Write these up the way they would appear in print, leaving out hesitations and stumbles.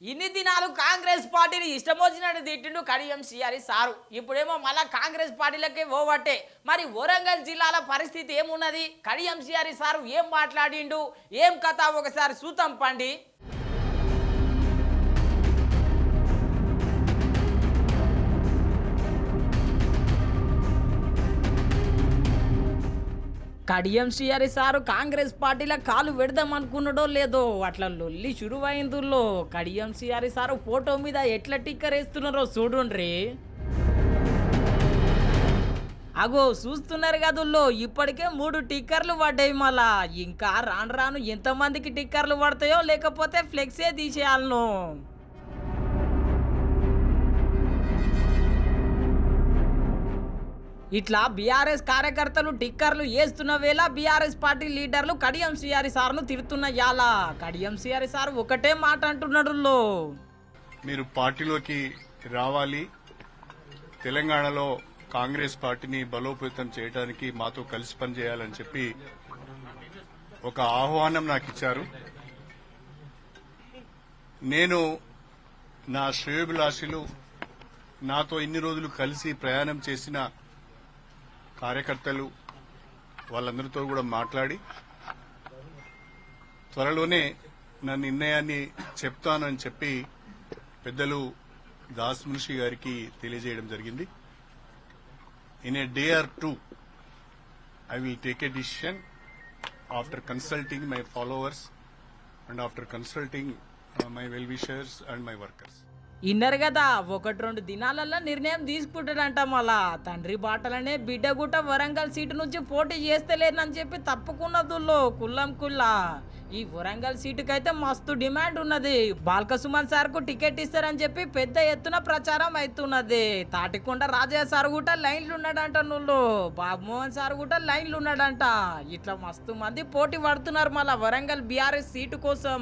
ఇన్ని దినాలు కాంగ్రెస్ పార్టీని ఇష్టం వచ్చినట్టు తిట్టిండు కడియం సిఆర్ సారు. ఇప్పుడేమో మళ్ళా కాంగ్రెస్ పార్టీలకే ఓవట్టే. మరి వరంగల్ జిల్లాల పరిస్థితి ఏమున్నది? కడియం సిఆర్ సారు ఏం మాట్లాడిండు, ఏం కథ ఒకసారి చూద్దాం పండి. కడియం సిఆర్ సారు కాంగ్రెస్ పార్టీలో కాలు పెడదాం అనుకున్నాడో లేదో అట్లా లొల్లి చురువైందుల్లో కడియం సిఆర్ సారు ఫోటో మీద ఎట్లా టిక్కర్ వేస్తున్నారో చూడుండ్రి. అగో చూస్తున్నారు కదుల్లో ఇప్పటికే 3 టిక్కర్లు పడ్డాయి. మళ్ళా ఇంకా రాను రాను ఎంతమందికి టిక్కర్లు పడతాయో లేకపోతే ఫ్లెక్సే తీసేయాలను. ఇట్లా బీఆర్ఎస్ కార్యకర్తలు టిక్కర్లు వేస్తున్న వేళ బీఆర్ఎస్ పార్టీ లీడర్లు కడియం సిఆర్ సార్ను తిడుతున్న యాల కడియం సిఆర్ సార్ ఒకటే మాట అంటున్నాడు, మీరు పార్టీలోకి రావాలి, తెలంగాణలో కాంగ్రెస్ పార్టీని బలోపేతం చేయడానికి మాతో కలిసి పనిచేయాలని చెప్పి ఒక ఆహ్వానం నాకు ఇచ్చారు. నేను నా శ్రేయోభిలాషులు, నాతో ఇన్ని రోజులు కలిసి ప్రయాణం చేసిన కార్యకర్తలు వాళ్ళందరితో కూడా మాట్లాడి త్వరలోనే నా నిర్ణయాన్ని చెప్తానని చెప్పి పెద్దలు దాస్ మున్షి గారికి తెలియజేయడం జరిగింది. In a day or two I will take a decision after consulting my followers and after consulting my well wishers and my workers. ఇన్నరు కదా 1-2 దినాలల్లో నిర్ణయం తీసుకుంటాడంట. మళ్ళా తండ్రి బాటలనే బిడ్డ గుట్ట వరంగల్ సీటు నుంచి పోటీ చేస్తలేనని చెప్పి తప్పుకున్నదుల్లో కుల్లం కుల్లా. ఈ వరంగల్ సీటుకైతే మస్తు డిమాండ్ ఉన్నది. బాల్క సుమన్ సార్ కు టికెట్ ఇస్తారని చెప్పి పెద్ద ఎత్తున ప్రచారం అవుతున్నది. తాటికొండ రాజయ్య సార్ కూడా లైన్లు ఉన్నాడంట. నువ్వు బాబుమోహన్ సార్ కూడా లైన్లు ఉన్నాడంట. ఇట్లా మస్తు మంది పోటీ పడుతున్నారు మళ్ళా వరంగల్ బీఆర్ఎస్ సీటు కోసం.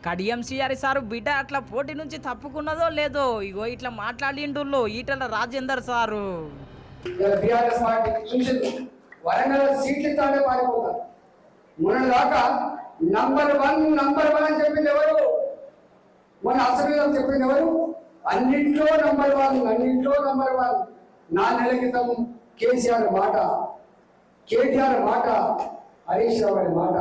కడియం సిఆర్ సారు బిడ్డ అట్లా పోటీ నుంచి తప్పుకున్నదో లేదో ఇగో ఇట్లా మాట్లాడిండు Etela Rajender sir. BRS party చూసింది వరంగల్ సీట్లు తానే పారిపోతారు. మొన్న దాకా నంబర్ వన్ అని చెప్పింది ఎవరు? మొన్న అసెంబ్లీలో చెప్పింది ఎవరు? అన్నింట్లో నంబర్ వన్. 4 నెలల క్రితం కేసీఆర్ మాట, కేటీఆర్ మాట, హరీష్ రావు గారి మాట.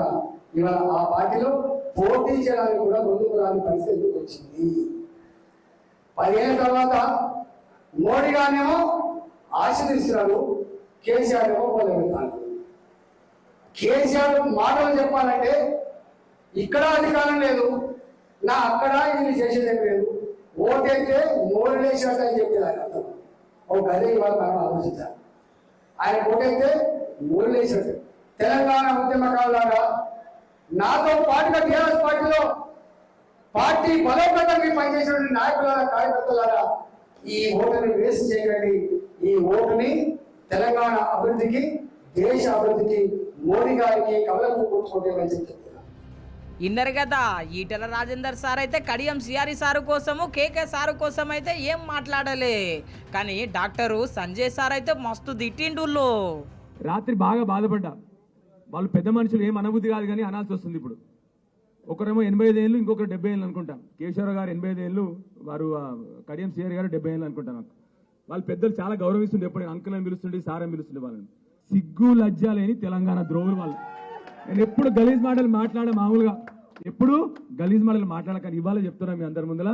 ఇవాళ ఆ పార్టీలో పోటీ చేయడానికి కూడా ముందుకు రాని పరిస్థితి వచ్చింది. 10 ఏళ్ళ తర్వాత మోడీ గారేమో ఆశీర్వదిస్తున్నారు, కేసీఆర్ ఏమో పొందబెడతారు. కేసీఆర్ మాటలు చెప్పాలంటే ఇక్కడ అధికారం లేదు, నా అక్కడ ఇది చేసేదేం లేదు, ఓటైతే మోడీ వేసినట్టు అని చెప్పేది ఆయన అర్థం. ఒక గదే ఇవాళ మనం ఆలోచించాలి. ఆయన ఓటైతే మోడీ వేసినట్టు. తెలంగాణ ఉద్యమకారులాగా నాతో పాటుగా టీఆర్ఎస్ పార్టీలో పార్టీ బలోపేతంగా పనిచేసిన నాయకులారా, కార్యకర్తలారా, ఈ ఓటుని వేస్ట్ చేయకండి. ఈ ఓటుని తెలంగాణ అభివృద్ధికి, దేశ అభివృద్ధికి, మోడీ గారికి కమలకు కూర్చుకోవడం చెప్తున్నారు. ఇన్నరు కదా ఈటల రాజేందర్ సార్ అయితే కడియం సిఆర్ సారు కోసము, కేకే సారు కోసం అయితే ఏం మాట్లాడలే. కానీ డాక్టరు సంజయ్ సార్ అయితే మస్తు తిట్టిండు. రాత్రి బాగా బాధపడ్డా. వాళ్ళు పెద్ద మనుషులు ఏం అనబుద్ధి కాదు కానీ అనాల్సి వస్తుంది. ఇప్పుడు ఒకరేమో 85 ఏళ్ళు, ఇంకొకరు 70 ఏళ్ళు అనుకుంటాం. కేశవరావు గారు 85 ఏళ్ళు, వారు కడియం సిఆర్ గారు 70 ఏళ్ళు అనుకుంటాను. వాళ్ళు పెద్దలు చాలా గౌరవిస్తుండే. ఎప్పుడు అంకుల్ అని పిలుస్తుండే, సార్ అని పిలుస్తుండే. వాళ్ళని సిగ్గు లజ్జ లేని తెలంగాణ ద్రోహులు వాళ్ళు. నేను ఎప్పుడు గలీజ్ మాటలు మాట్లాడే, మామూలుగా ఎప్పుడు గలీజ్ మాటలు మాట్లాడకని ఇవాళ చెప్తున్నా మీ అందరి ముందర.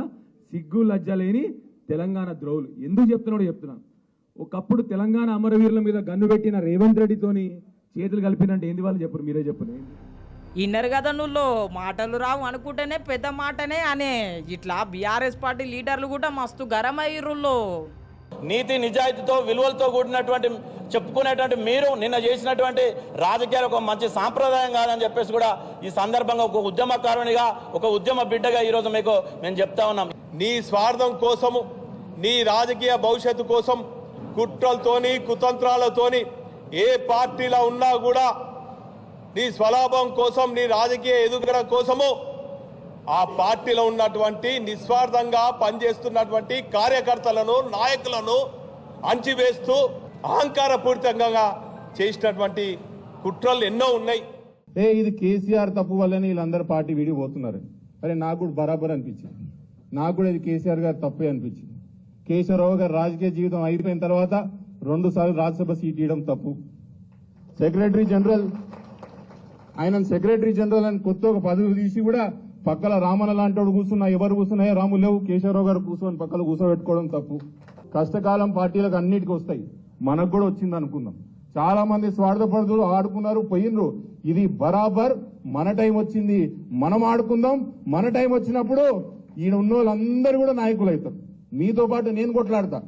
సిగ్గు లజ్జ లేని తెలంగాణ ద్రోహులు. ఎందుకు చెప్తున్నాడో చెప్తున్నాను. ఒకప్పుడు తెలంగాణ అమరవీరుల మీద గన్ను పెట్టిన రేవంత్ రెడ్డితోని చేతులు కలిపినంటే ఏంది వాళ్ళు చెప్పరు, మీరే చెప్పరు. ఇన్నరు కదా నువ్వు మాటలు రావు అనుకుంటేనే పెద్ద మాటనే అనే. ఇట్లా బీఆర్ఎస్ పార్టీ లీడర్లు కూడా మస్తు గరం అయ్యిర్రు. నీతి నిజాయితీతో విలువలతో కూడినటువంటి చెప్పుకునేటువంటి మీరు నిన్న చేసినటువంటి రాజకీయాలు ఒక మంచి సాంప్రదాయం కాదని చెప్పేసి కూడా ఈ సందర్భంగా ఒక ఉద్యమకారునిగా, ఒక ఉద్యమ బిడ్డగా ఈరోజు మీకు మేము చెప్తా ఉన్నాం. నీ స్వార్థం కోసము, నీ రాజకీయ భవిష్యత్తు కోసం కుట్రలతోని, కుతంత్రాలతోని ఏ పార్టీలో ఉన్నా కూడా నీ స్వలాభం కోసం, నీ రాజకీయ ఎదుగుదల కోసము ఆ పార్టీలో ఉన్నటువంటి నిస్వార్థంగా పనిచేస్తున్నటువంటి కార్యకర్తలను, నాయకులను అణచివేస్తూ అహంకారపూరితంగా చేసినటువంటి కుట్రలు ఎన్నో ఉన్నాయి. ఇది కేసీఆర్ తప్పు వల్లనే వీళ్ళందరూ పార్టీ వీడి పోతున్నారు. అరే నాకు కూడా బరాబర్ అనిపించింది. నాకు కూడా ఇది కేసీఆర్ గారు తప్పే అనిపించింది. కేశవరావు గారు రాజకీయ జీవితం అయిపోయిన తర్వాత 2 సార్లు రాజ్యసభ సీట్ ఇవ్వడం తప్పు. సెక్రటరీ జనరల్ ఆయన సెక్రటరీ జనరల్ అని కొత్త ఒక పదవి తీసి కూడా పక్కల రామన్న లాంటి వాడు కూర్చున్నా, ఎవరు కూర్చున్నాయో రాము లేవు, కేశవరావు గారు కూర్చొని పక్కన కూర్చోబెట్టుకోవడం తప్పు. కష్టకాలం పార్టీలకు అన్నిటికీ వస్తాయి, మనకు కూడా వచ్చింది అనుకుందాం. చాలా మంది స్వార్థపరులు ఆడుకున్నారు, పోయినరు. ఇది బరాబర్ మన టైం వచ్చింది, మనం ఆడుకుందాం. మన టైం వచ్చినప్పుడు ఈయన ఉన్న వాళ్ళందరూ కూడా నాయకులు అవుతారు. మీతో పాటు నేను కొట్లాడతా.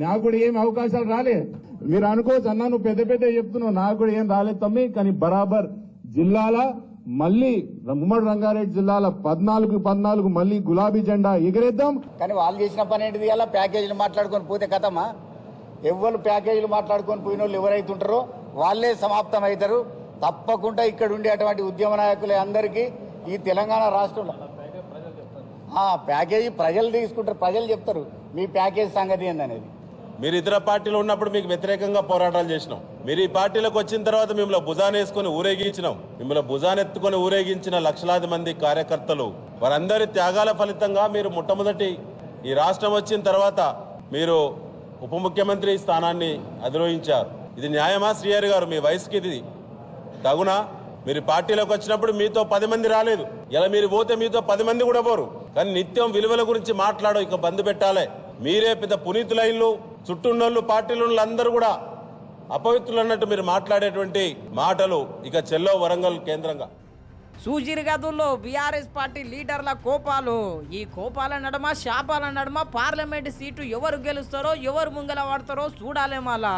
నాకు కూడా ఏమి అవకాశాలు రాలే. మీరు అనుకోవచ్చు అన్నా నువ్వు పెద్ద పెద్ద చెప్తున్నావు, నాకు కూడా ఏం రాలేదు తమ్మి. కానీ బరాబర్ జిల్లాల మళ్ళీ ఉమ్మడి రంగారెడ్డి జిల్లాల 14 మళ్ళీ గులాబీ జెండా ఎగరేద్దాం. కానీ వాళ్ళు చేసిన పని ఏంటిది? అలా ప్యాకేజీలు మాట్లాడుకొని పోతే కథమా? ఎవరు ప్యాకేజీలు మాట్లాడుకొని పోయిన వాళ్ళు ఎవరైతుంటారో వాళ్ళే సమాప్తం అవుతారు. తప్పకుండా ఇక్కడ ఉండే అటువంటి ఉద్యమ నాయకులే అందరికీ ఈ తెలంగాణ రాష్ట్రంలో ప్యాకేజీ ప్రజలు తీసుకుంటారు, ప్రజలు చెప్తారు మీ ప్యాకేజీ సంగతి ఏందనేది. మీరు ఇతర పార్టీలో ఉన్నప్పుడు మీకు వ్యతిరేకంగా పోరాటాలు చేసినాం. మీరు ఈ పార్టీలోకి వచ్చిన తర్వాత మిమ్మల్ని భుజానేసుకుని ఊరేగించినాం. మిమ్మల్ని భుజానెత్తుకుని ఊరేగించిన లక్షలాది మంది కార్యకర్తలు, వారందరి త్యాగాల ఫలితంగా మీరు మొట్టమొదటి ఈ రాష్ట్రం వచ్చిన తర్వాత మీరు ఉప ముఖ్యమంత్రి స్థానాన్ని అధిరోహించారు. ఇది న్యాయమా? శ్రీహరి గారు, మీ వయసుకి ఇది తగునా? మీరు పార్టీలోకి వచ్చినప్పుడు మీతో 10 మంది రాలేదు. ఇలా మీరు పోతే మీతో 10 మంది కూడా పోరు. కానీ నిత్యం విలువల గురించి మాట్లాడో ఇక బంద్ పెట్టాలి. మీరే పెద్ద పునీతులైన్లు, చుట్టూన్నోళ్ళు పార్టీలు అందరూ కూడా అపవిత్రులు అన్నట్టు మీరు మాట్లాడేటువంటి మాటలు ఇక చెల్లో వరంగల్ కేంద్రంగా. సూజిరి గదుల్లో బీఆర్ఎస్ పార్టీ లీడర్ల కోపాలు. ఈ కోపాల నడుమ, శాపాల నడుమ పార్లమెంట్ సీటు ఎవరు గెలుస్తారో, ఎవరు ముంగల పడతారో చూడాలి మళ్ళా.